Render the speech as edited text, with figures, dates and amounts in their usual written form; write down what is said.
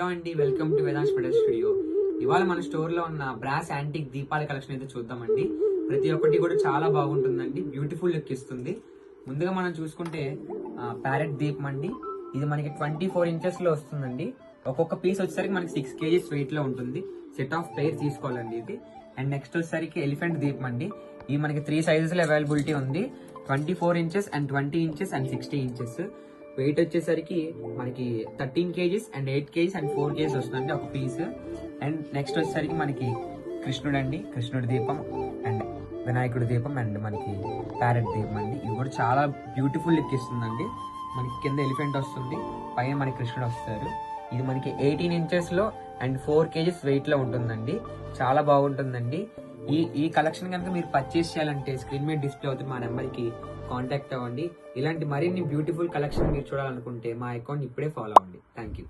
Welcome అండి, welcome to Vedansh metal studio. ఇవాళ మన స్టోర్ లో ఉన్న బ్రాస్ యాంటిక్ దీపాల కలెక్షన్ అయితే చూద్దామండి. ప్రతి ఒక్కటి కూడా చాలా బాగుంటుందండి, బ్యూటిఫుల్ లుక్ ఇస్తుంది. ముందుగా మనం చూసుకుంటే ప్యారెట్ దీపం అండి. ఇది మనకి 24 ఇంచెస్ లో వస్తుందండి. ఒక్కొక్క పీస్ వచ్చేసరికి మనకి 6 kgs వెయిట్ లో ఉంటుంది. సెట్ ఆఫ్ పెయిర్ తీసుకోవాలండి ఇది. అండ్ నెక్స్ట్ వచ్చేసరికి ఎలిఫెంట్ దీపం అండి. ఇది మనకి 3 సైజెస్ లో అవైలబిలిటీ ఉంది. 24 inches and 20 inches and 60 inches. Weight వచ్చేసరికి మనకి 13 kgs and 8 kgs and 4 kgs వస్తుందండి ఒక పీస్. అండ్ నెక్స్ట్ వచ్చేసరికి మనకి కృష్ణుడు అండి, కృష్ణుడి దీపం అండ్ వినాయకుడి దీపం అండ్ మనకి ప్యారెట్ దీపం అండి. ఇవి కూడా చాలా బ్యూటిఫుల్ లుక్ ఇస్తుందండి. మనకి కింద ఎలిఫెంట్ వస్తుంది, పైన మనకి కృష్ణుడు వస్తారు. ఇది మనకి 18 ఇంచెస్ లో అండ్ 4 kgs వెయిట్ లో ఉంటుందండి. చాలా బాగుంటుందండి. ఈ కలెక్షన్ కనుక మీరు పర్చేస్ చేయాలంటే స్క్రీన్ మీద డిస్ప్లే అవుతుంది మా నెంబర్కి కాంటాక్ట్ అవ్వండి. ఇలాంటి మరిన్ని బ్యూటిఫుల్ కలెక్షన్ మీరు చూడాలనుకుంటే మా అకౌంట్ ఇప్పుడే ఫాలో అవ్వండి. Thank you.